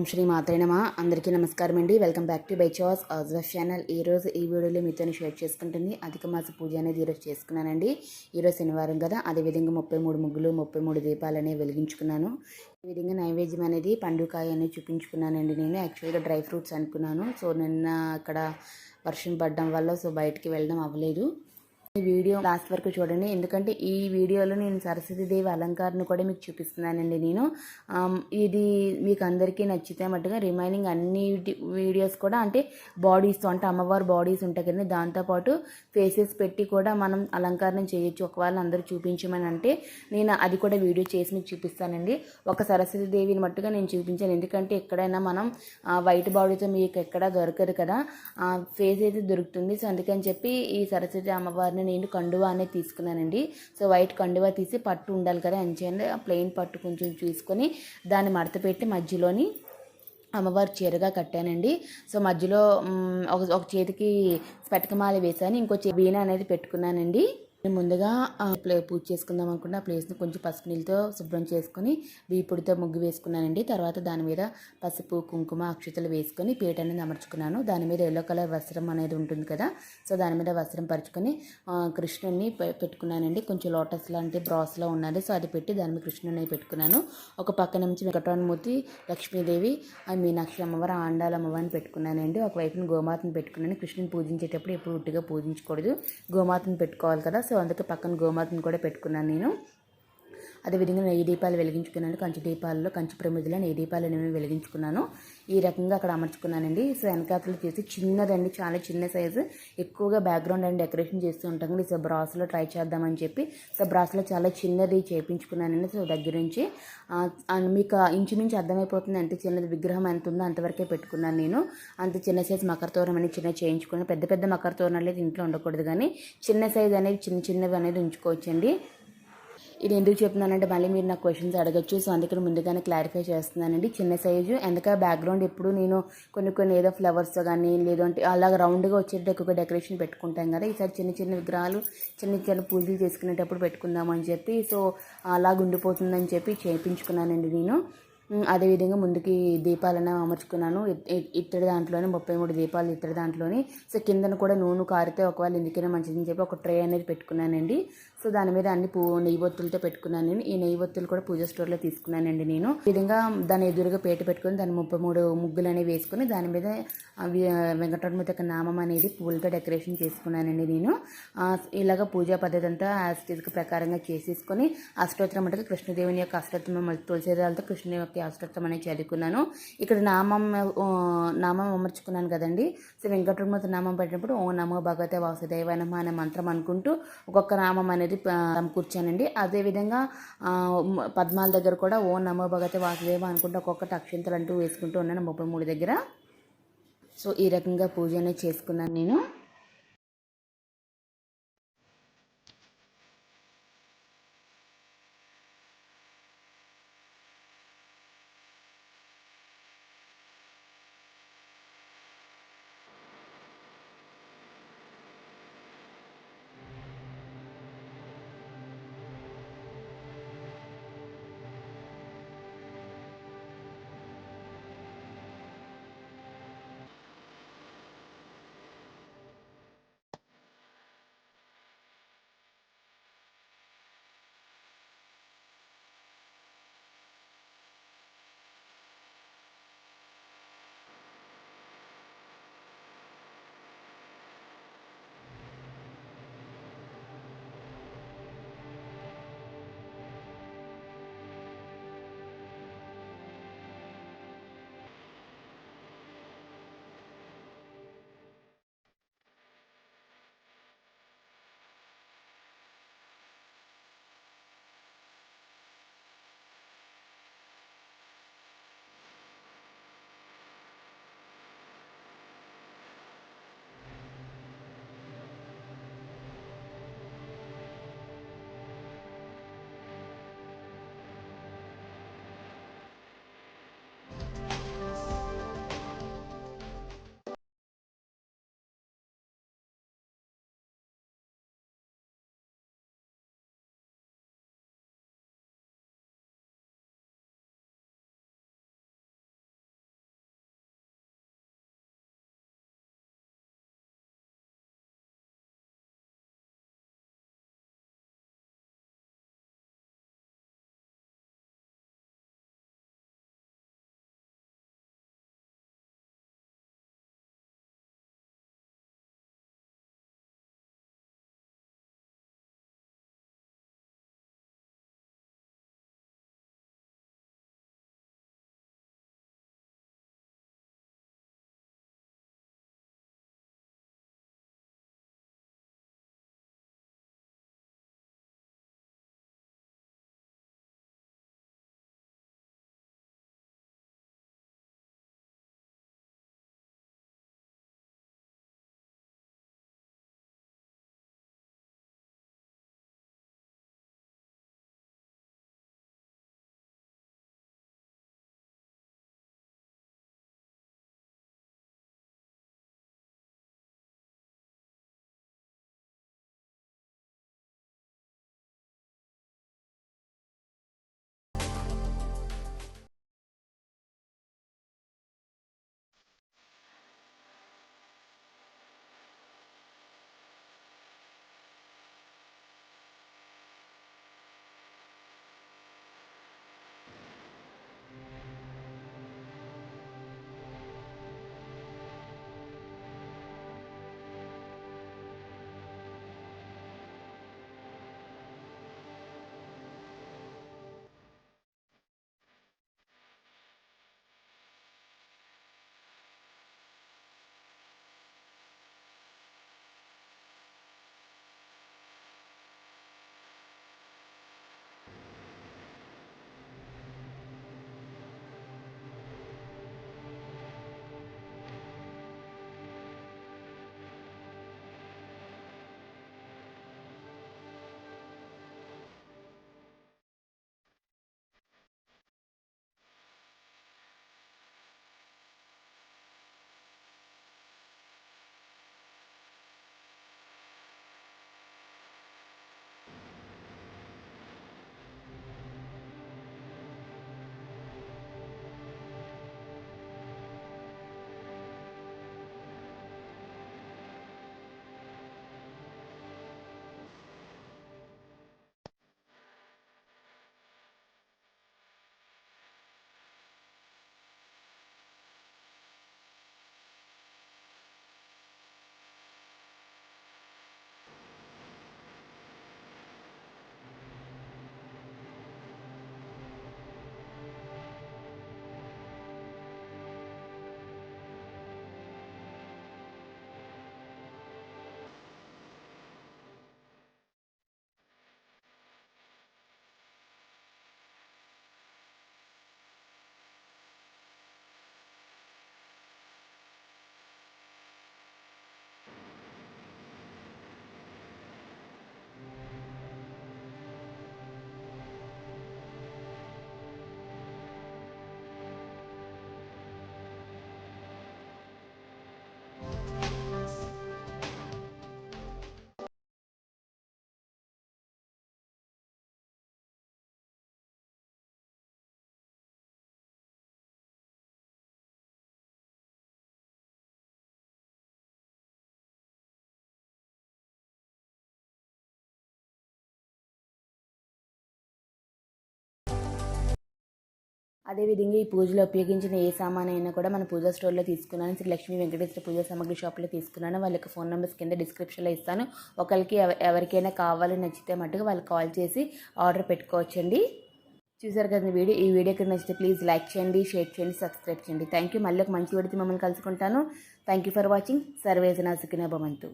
శ్రీ మాత్రే నమః. అందరికీ నమస్కారం అండి. Welcome back to by choice ఆజ్వఫ్ ఛానల్. ఈరోజు ఈ వీడియోలో మీతో షేర్ చేసుకుంటుంది అధిక మాస పూజ అనేది ఈరోజు చేసుకున్నానండి. ఈరోజు శనివారం కదా, అదేవిధంగా 33 ముగ్గులు 33 దీపాలు అనేవి వెలిగించుకున్నాను. ఈ విధంగా నైవేద్యం అనేది పండుకాయ అనేది చూపించుకున్నానండి. నేను యాక్చువల్గా డ్రై ఫ్రూట్స్ అనుకున్నాను. సో నిన్న అక్కడ వర్షం పడడం వల్ల బయటికి వెళ్ళడం అవ్వలేదు. ఈ వీడియో లాస్ట్ వరకు చూడండి, ఎందుకంటే ఈ వీడియోలో నేను సరస్వతీదేవి అలంకారాన్ని కూడా మీకు చూపిస్తున్నానండి. నేను ఇది మీకు అందరికీ నచ్చితే మట్టుగా రిమైనింగ్ అన్ని వీడియోస్ కూడా అంటే బాడీస్తో, అంటే అమ్మవారి బాడీస్ ఉంటాయి కదండి, దాంతోపాటు ఫేసెస్ పెట్టి కూడా మనం అలంకరణ చేయొచ్చు. ఒకవేళ అందరూ చూపించమని అంటే నేను అది కూడా వీడియో చేసి మీకు చూపిస్తానండి. ఒక సరస్వతీదేవిని మట్టుగా నేను చూపించాను, ఎందుకంటే ఎక్కడైనా మనం వైట్ బాడీతో మీకు ఎక్కడా దొరకదు కదా, ఫేస్ అయితే దొరుకుతుంది. సో అందుకని చెప్పి ఈ సరస్వతి అమ్మవారిని నేను కండువా అనేది తీసుకున్నానండి. సో వైట్ కండువా తీసి పట్టు ఉండాలి కదా, అంచేయండి ప్లెయిన్ పట్టు కొంచెం చూసుకొని దాన్ని మడత పెట్టి మధ్యలోని అమ్మవారి చీరగా కట్టానండి. సో మధ్యలో ఒక చేతికి స్ఫటికమాల వేసాను, ఇంకో వీణ అనేది పెట్టుకున్నానండి. ముందుగా పూజ చేసుకుందాం అనుకుంటే ఆ ప్లేస్ని కొంచెం పసుపు నీళ్ళతో శుభ్రం చేసుకొని పొడితో ముగ్గు వేసుకున్నానండి. తర్వాత దాని మీద పసుపు కుంకుమ అక్షతలు వేసుకొని పీట అనేది అమర్చుకున్నాను. దాని మీద ఎల్లో కలర్ వస్త్రం అనేది ఉంటుంది కదా, సో దాని మీద వస్త్రం పరుచుకొని కృష్ణుడిని పెట్టుకున్నానండి. కొంచెం లోటస్ లాంటి బ్రాస్లో ఉన్నది, సో అది పెట్టి దాని మీద కృష్ణుడిని పెట్టుకున్నాను. ఒక పక్క నుంచి వెంకటరమణమూర్తి, లక్ష్మీదేవి, మీనాక్షి అమ్మవారు, ఆండాల అమ్మవారిని పెట్టుకున్నానండి. ఒకవైపున గోమాతను పెట్టుకున్నాను. కృష్ణుని పూజించేటప్పుడు ఎప్పుడు ఉట్టిగా పూజించకూడదు, గోమాతను పెట్టుకోవాలి కదా, సో అందుకే పక్కన గోమాతను కూడా పెట్టుకున్నాను నేను. అదేవిధంగా నెయ్యి దీపాలు వెలిగించుకున్నాను. కంచు దీపాలలో, కంచు ప్రమిదిలో నెయ్యి దీపాలు అనేవి వెలిగించుకున్నాను. ఈ రకంగా అక్కడ అమర్చుకున్నానండి. సో వెనకాతలు చేసి చిన్నదండి, చాలా చిన్న సైజు, ఎక్కువగా బ్యాక్గ్రౌండ్ అండ్ డెకరేషన్ చేస్తూ ఉంటాం కదా, సో బ్రాస్లో ట్రై చేద్దామని చెప్పి సో బ్రాస్లో చాలా చిన్నది చేయించుకున్నానండి. సో దగ్గర నుంచి మీకు ఇంచుమించు అర్థమైపోతుంది ఎంత చిన్నది విగ్రహం ఎంత ఉందో అంతవరకే పెట్టుకున్నాను నేను. అంత చిన్న సైజు మకర తోరణం అనేది చిన్న చేయించుకున్నాను. పెద్ద పెద్ద మకర తోరణాలు అయితే ఇంట్లో ఉండకూడదు, కానీ చిన్న సైజు అనేది చిన్నవి అనేది ఉంచుకోవచ్చండి. ఇది ఎందుకు చెప్తున్నానంటే మళ్ళీ మీరు నాకు క్వశ్చన్స్ అడగచ్చు, సో అందుకని ముందుగానే క్లారిఫై చేస్తున్నానండి. చిన్న సైజు, ఎందుకంటే బ్యాక్గ్రౌండ్ ఎప్పుడు నేను కొన్ని ఏదో ఫ్లవర్స్తో కానీ లేదంటే అలాగ రౌండ్గా వచ్చేటట్టు ఎక్కువగా డెకరేషన్ పెట్టుకుంటాం కదా, ఈసారి చిన్న చిన్న విగ్రహాలు చిన్న పూజలు చేసుకునేటప్పుడు పెట్టుకుందామని చెప్పి సో అలాగ ఉండిపోతుందని చెప్పి చేయించుకున్నానండి నేను. అదేవిధంగా ముందుకి దీపాలను అమర్చుకున్నాను. ఇత్తడి దాంట్లోనే 33 దీపాలు ఇత్తడి దాంట్లోని. సో కిందన కూడా నూనె కారితే ఒకవేళ ఎందుకైనా మంచిదని చెప్పి ఒక ట్రే అనేది పెట్టుకున్నానండి. సో దాని మీద అన్ని నెయ్యి ఒత్తులతో పెట్టుకున్నాను నేను. ఈ నెయ్యి ఒత్తులు కూడా పూజ స్టోర్లో తీసుకున్నానండి నేను. ఈ విధంగా దాని ఎదురుగా పీట పెట్టుకుని దాన్ని 33 ముగ్గులు అనేవి వేసుకుని దాని మీద వెంకటరమణ యొక్క నామం అనేది పూలతో డెకరేషన్ చేసుకున్నానండి నేను. ఇలాగ పూజా పద్ధతి అంతా యాస్టిజ్కి ప్రకారంగా చేసేసుకొని అష్టోత్తరం అంటే కృష్ణదేవుని యొక్క అష్టోత్తరం తులసిదాలతో కృష్ణుని యొక్క అష్టోత్తరం అనేది చదువుకున్నాను. ఇక్కడ నామం అమర్చుకున్నాను కదండి. సో వెంకటరమణ నామం పెట్టినప్పుడు ఓ నమో భగవతే వాసుదేవాయ నమః అనే మంత్రం అనుకుంటూ ఒక్కొక్క నామం అనేది కూర్చానండి. అదేవిధంగా పద్మాల దగ్గర కూడా ఓ నమో భగవతే వాసుదేవ అనుకుంటూ ఒక్కొక్కటి అక్షంతలు అంటూ వేసుకుంటూ ఉన్నాను 33 దగ్గర. సో ఈ రకంగా పూజ అనేది చేసుకున్నాను నేను. అదేవిధంగా ఈ పూజలో ఉపయోగించిన ఏ సామాన్ అయినా కూడా మన పూజా స్టోర్లో తీసుకున్నాను. శ్రీ లక్ష్మీ వెంకటేశ్వర పూజా సామాగ్రి షాప్లో తీసుకున్నాను. వాళ్ళ యొక్క ఫోన్ నెంబర్స్ కింద డిస్క్రిప్షన్లో ఇస్తాను. ఒకరికి ఎవరికైనా కావాలి నచ్చితే మట్టుగా వాళ్ళకి కాల్ చేసి ఆర్డర్ పెట్టుకోవచ్చండి. చూసారు కదా ఈ వీడియో కింద నచ్చితే ప్లీజ్ లైక్ చేయండి, షేర్ చేయండి, సబ్స్క్రైబ్ చేయండి. Thank you. మళ్ళీ ఒక మంచి వీడియోతో మిమ్మల్ని కలుసుకుంటాను. Thank you for watching. సర్వేజన సుఖినో భవంతు.